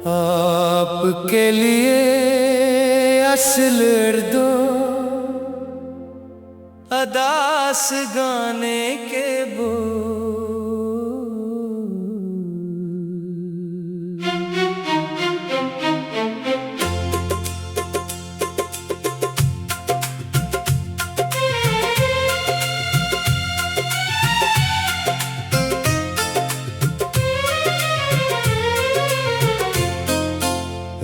आपके लिए असल दो अदास गाने के बोल।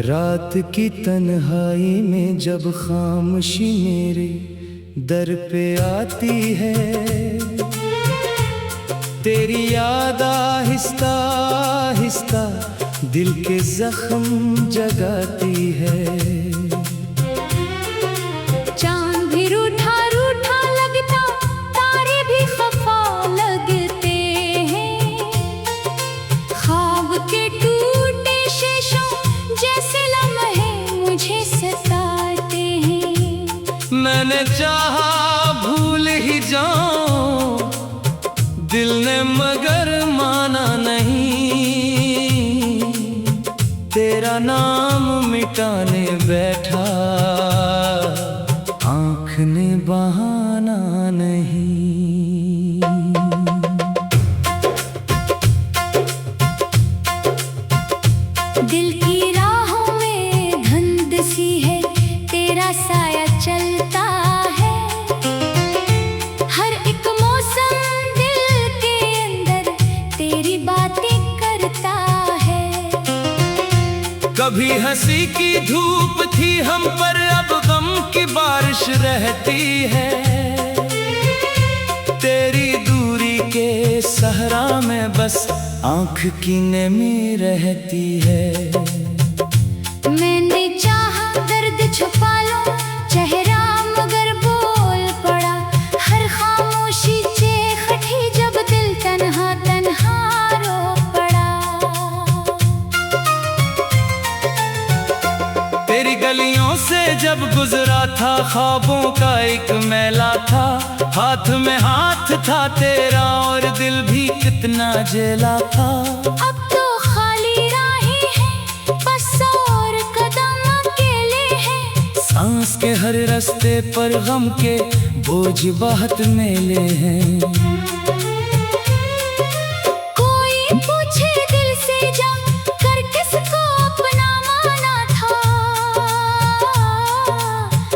रात की तन्हाई में जब खामोशी मेरे दर पे आती है, तेरी याद आहिस्ता आहिस्ता दिल के जख्म जगाती है। चांद भी रूठा रूठा लगता, तारे भी खफा लगते हैं। ख्वाब के टूटे शीशों जैसे लम्हे मुझे सताते हैं। मैंने चाहा भूल ही जाऊं, दिल ने मगर माना नहीं। तेरा नाम मिटाने बैठा, आँख ने बहाना नहीं। दिल की राहों में धुंध सी है, तेरा साया चलता है। हर एक मौसम दिल के अंदर तेरी बातें करता है। कभी हंसी की धूप थी हम पर, अब गम की बारिश रहती है। तेरी दूरी के सहरा में बस आँख की नमी रहती है। मैंने चाहा दर्द छुपा लूं चेहरा, मगर बोल पड़ा हर खामोशी चीख उठी जब दिल तन्हा तन्हा रो पड़ा। तेरी गलियों से जब गुजरा था, ख्वाबों का एक मेला था। हाथ में हाथ था तेरा और दिल भी कितना जेला था। अब तो खाली राहें हैं, बस और कदम अकेले हैं। सांस के हर रास्ते पर गम के बोझ बहुत मेले हैं। कोई पूछे दिल से जंग कर किसको अपना माना था,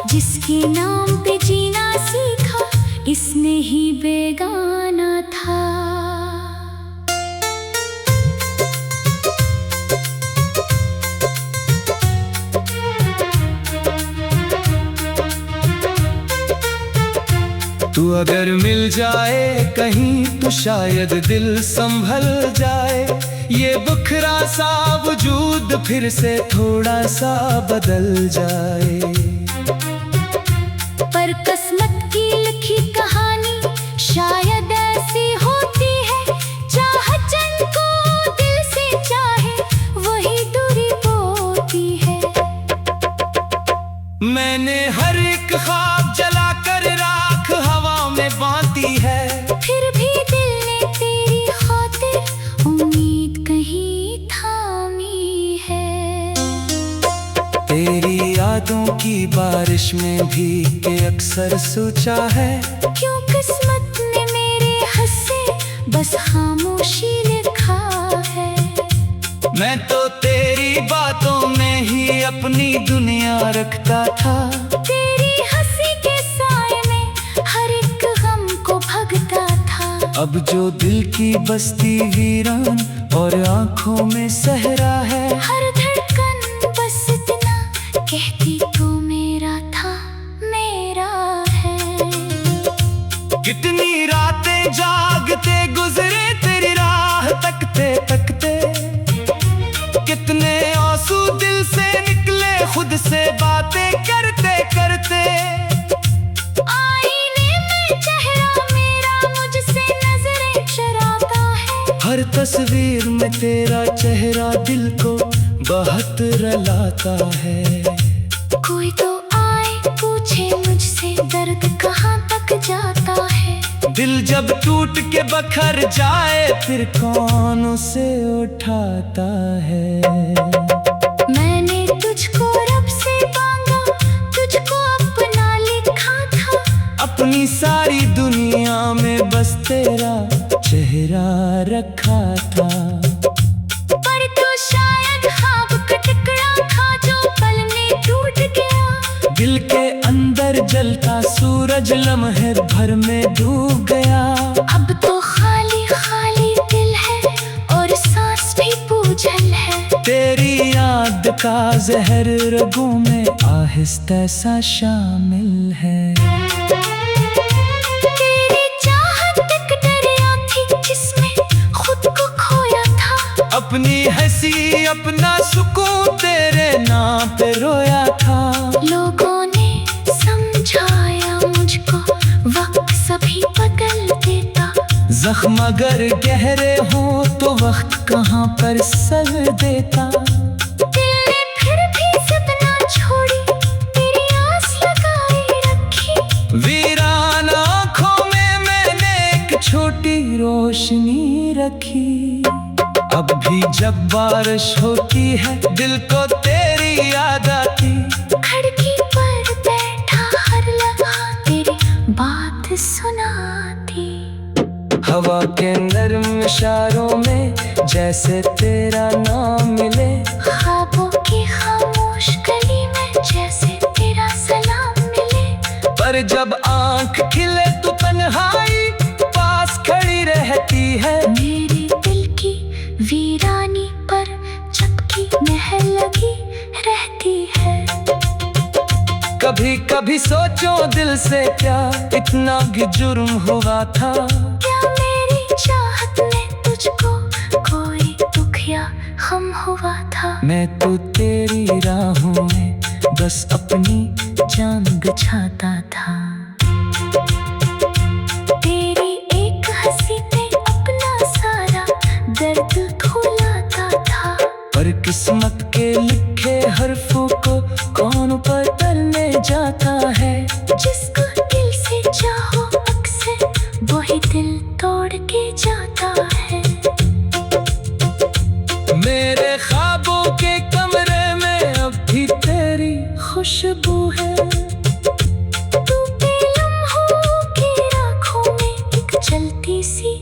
जिसके नाम पे जीना सीखा इसने ही बेगाना था। तू अगर मिल जाए कहीं तो शायद दिल संभल जाए। ये बुखरा सा वजूद फिर से थोड़ा सा बदल जाए। पर किस्मत की लिखी कहानी शायद ऐसी होती है, चाह चंद को दिल से चाहे वही दूरी बोती है। मैंने हर एक ख्वाब जला कर राख हवा में बांधी है। फिर भी दिल ने तेरी खातिर उम्मीद कहीं थामी है। तेरी यादों की बारिश में भी के अक्सर सोचा है। क्यों किस्मत ने मेरे हंसे बस खामोशी लिखा है। मैं तो तेरी बातों में ही अपनी दुनिया रखता था। तेरी हंसी के साए में हर एक गम को भगता था। अब जो दिल की बस्ती वीरान और आंखों में सहरा है। हर धड़कन बस इतना कहती तू मेरा था, मेरा है। कितनी रातें जागते गुजरे तेरी राह तकते तकते। कितने आंसू दिल से निकले खुद से बातें करते करते। आईने में चेहरा मेरा मुझसे नजरें चुराता है। हर तस्वीर में तेरा चेहरा दिल को बहुत रुलाता है। कोई तो आए पूछे मुझसे दर्द कहाँ तक जाता है। दिल जब टूट के बखर जाए फिर कौन उसे उठाता है। चेहरा रखा था। पर तो शायद ख्वाब का टुकड़ा था जो पल में टूट गया। दिल के अंदर जलता सूरज लम्हे भर में डूब गया। अब तो खाली खाली दिल है और सांस भी बोझल है। तेरी याद का जहर रगों में आहिस्ता सा शामिल है। तेरी चाहत एक दरिया थी जिसमें खुद को खोया था। अपनी हंसी अपना सुकून तेरे नाम पे रोया था। लोगों ने समझाया मुझको वक्त सभी बदल देता। जख्म अगर गहरे हो तो वक्त कहाँ पर सह देता। दिल ने फिर भी जिद ना छोड़ी, तेरी आस लगाए रखी। वीरान आँखों में मैंने एक छोटी रोशनी रखी। अब भी जब बारिश होती है दिल को तेरी याद आती। खिड़की पर बैठा हर लम्हा तेरी बात सुनाती। हवा के नर्म इशारों में जैसे तेरा नाम मिले। ख्वाबों की खामोश गली में जैसे तेरा सलाम मिले। पर जब आँख खिले तो तन्हाई पास खड़ी रहती है। मेरे दिल की वीरानी पर झपकी महल लगी रहती है। कभी कभी सोचो दिल से क्या इतना भी जुर्म हुआ था। क्या मेरी चाहत में तुझको कोई दुख या गम हुआ था। मैं तो तेरी राहों में बस अपनी जान बिछाता था। तेरी एक हंसी पे अपना सारा दर्द खुलाता था। पर किस्मत के लिखे हरफों को कौन बदलने जाता है। जिसको दिल से चाहो अक्सर वही दिल तोड़ के जाता है। मेरे ख्वाबों के कमरे में अब भी तेरी खुशबू है। तू लम्हों की राखों में एक जलती सी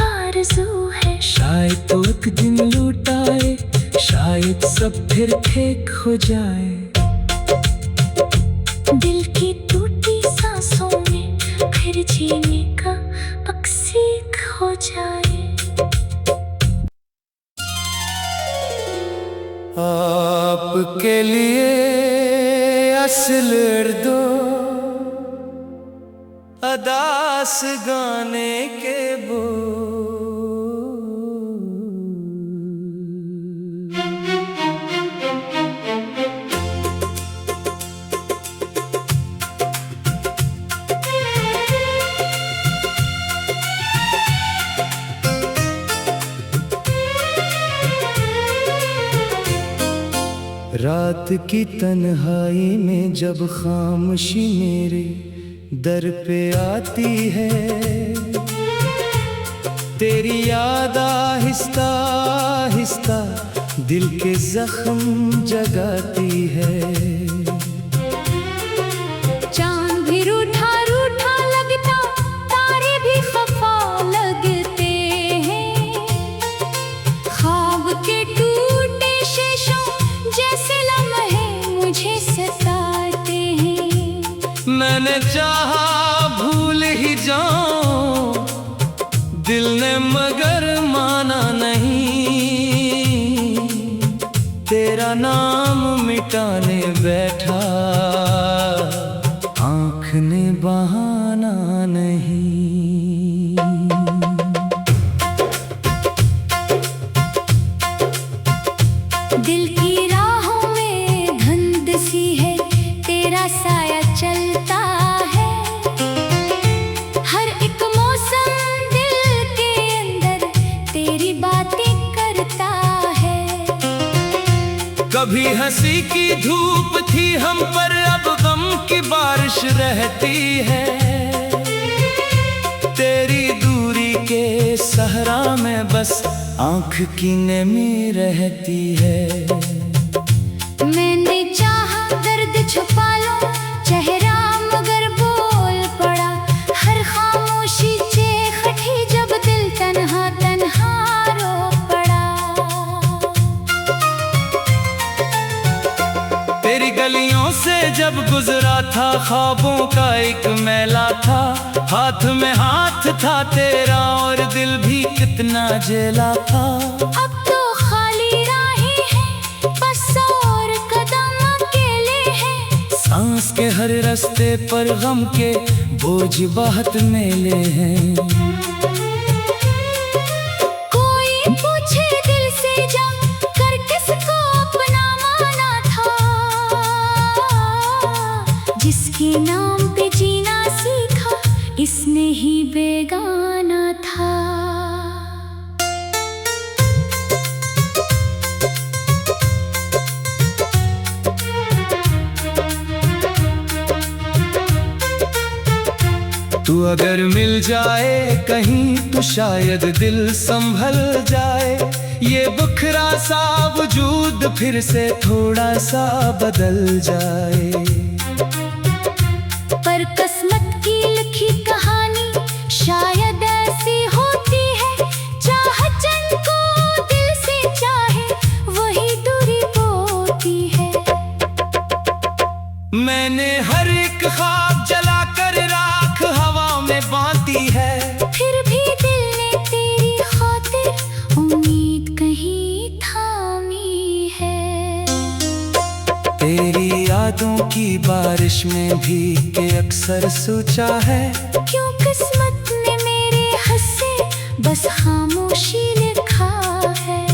आरज़ू है। शायद तो एक दिन लौट आए, शायद सब फिर ठीक हो जाए। दिल की टूटी सांसों में फिर जीने का मकसीद हो जाए। आपके लिए असल दो अदास गाने के बोल। रात की तन्हाई में जब खामोशी मेरे दर पे आती है। तेरी याद आहिस्ता आहिस्ता दिल के जख्म जगाती है। चांद भी रूठा रूठा लगता, तारे भी खफा लगते हैं। ख्वाब के टूटे शीशों जैसे लम्हे मुझे सताते हैं। मैंने चाहा भूल ही जाऊं, दिल ने मगर माना नहीं। तेरा नाम मिटाने बैठा, आँख ने बहाना नहीं। दिल की राहों में धुंध सी है, तेरा साया चलता है। हर एक मौसम दिल के अंदर तेरी बातें करता है। कभी हंसी की धूप थी हम पर, अब गम की बारिश रहती है। तेरी दूरी के सहरा में बस आँख की नमी रहती है। मैंने चाहा दर्द छुपा लो चेहरा मगर बोल पड़ा। हर खामोशी चेख उठी जब दिल तन्हा जब गुजरा था ख्वाबों का एक मेला था, हाथ में हाथ था तेरा और दिल भी कितना जेला था। अब तो खाली राहें हैं, बस और कदम अकेले हैं। सांस के हर रास्ते पर गम के बोझ बहुत मेले हैं। कोई पूछे दिल से जब कर किसको अपना माना था, जिसके नाम पे जीना सीखा इसने ही बेगाना था। तू अगर मिल जाए कहीं तो शायद दिल संभल जाए, ये बुखरा सा वजूद फिर से थोड़ा सा बदल जाए। पर किस्मत की लिखी कहानी शायद ऐसी होती है, चाहत जिनको दिल से चाहे वही दूरी बोती है। मैंने हर एक ख्वाब जला कर राख हवा में बांटी है, फिर भी दिल ने तेरी खातिर उम्मीद कहीं थामी है। तेरी यादों की बारिश में भी के अक्सर सोचा है, क्यों किस्मत ने मेरे हंसे बस खामोशी लिखा है।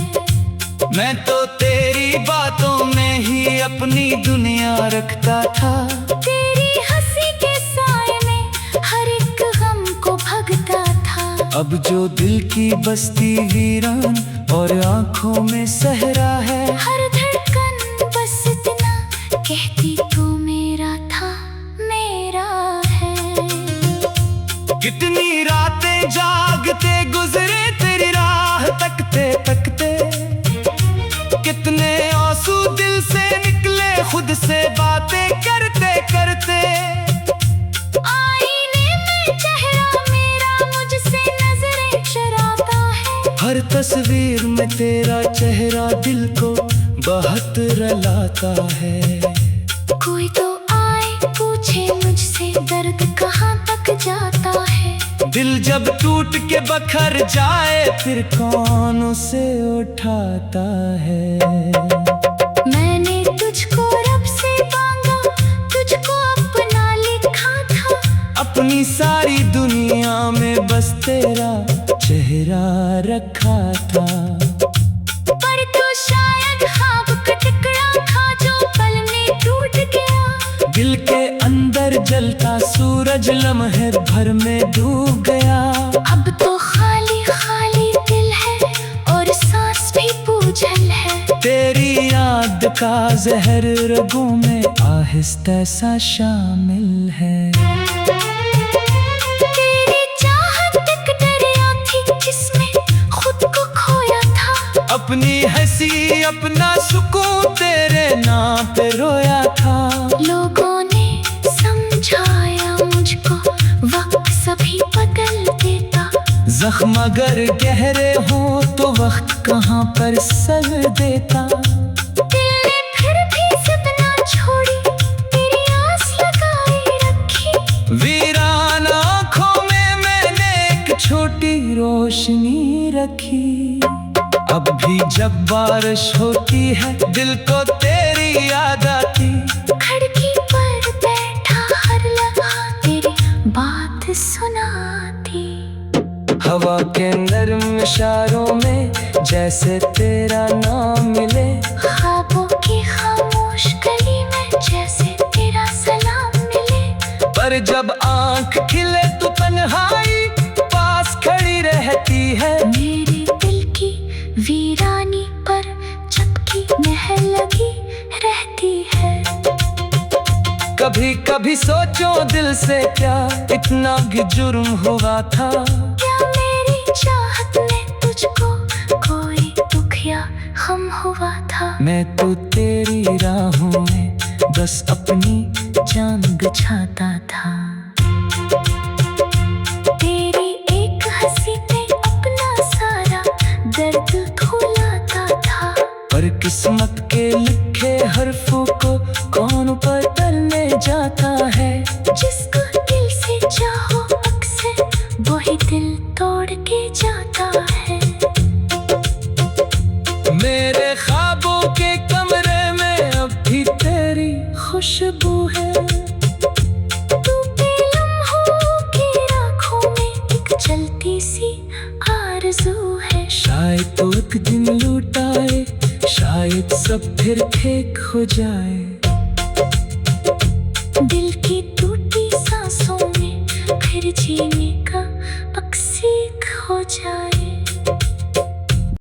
मैं तो तेरी बातों में ही अपनी दुनिया रखता था, तेरी हंसी के साए में हर एक गम को भगता था। अब जो दिल की बस्ती वीरान और आंखों में सहरा है, हर धड़कन बस इतना कहती तू मेरा था, मेरा है। कितनी रातें जागते गुजरे तेरी राह तकते तकते, कितने आंसू दिल से निकले खुद से बातें करते करते। आईने में चेहरा मेरा मुझसे नजरें चुराता है, हर तस्वीर में तेरा चेहरा दिल को बहुत रुलाता है। कोई तो आए पूछे मुझसे दर्द कहाँ तक जाता है। दिल जब टूट के बखर जाए फिर कौन उसे उठाता है। मैंने तुझको रब से मांगा, तुझको अपना लिखा था, अपनी सारी दुनिया में बस तेरा चेहरा रखा था। पर तो शायद ख्वाब का टुकड़ा था जो पल में टूट गया। दिल के अंदर जलता सूरज लम्हे भर में डूब गया। अब तो खाली खाली दिल है और सांस भी बोझल है। तेरी याद का जहर रगों में आहिस्ता सा शामिल है। तेरी चाहत एक दरिया थी जिसमें खुद को खोया था। अपनी हंसी अपना सुकून तेरे नाम पे रोया था। लोगों ने समझाया मुझको वक्त सभी बदल देता। जख्म अगर गहरे हो तो वक्त कहाँ पर सर देता। दिल ने फिर भी जिद ना छोड़ी, तेरी आस लगाई रखी। वीरान आँखों में मैंने एक छोटी रोशनी रखी। अब भी जब बारिश होती है दिल को तेरी याद आती। खिड़की पर बैठा हर लम्हा तेरी बात सुनाती। हवा के नर्म इशारों में जैसे तेरा नाम मिले। ख्वाबों की खामोश गली में जैसे तेरा सलाम मिले। पर जब आँख खिले तो तन्हाई पास खड़ी रहती है। मेरे दिल की वीरानी पर जबकि महल लगी रहती है। कभी कभी सोचो दिल से क्या इतना भी जुर्म हुआ था। क्या मेरी चाहत में तुझको कोई दुख या गम हुआ था। मैं तो तेरी राहों में बस अपनी जान बिछाता था। तेरी एक हंसी पे अपना सारा दर्द धुलाता था। पर किस्मत के लिखे हरफों को कौन बदलने जाता है। जिसको दिल से चाहो अक्सर वही दिल तोड़ के जाता है। मेरे ख्वाबों के कमरे में अब भी तेरी खुशबू है। तू पे लम्हों की आँखों में एक चलती सी आरज़ू है। शायद तो एक दिन लौट आए, शायद सब फिर ठीक हो जाए।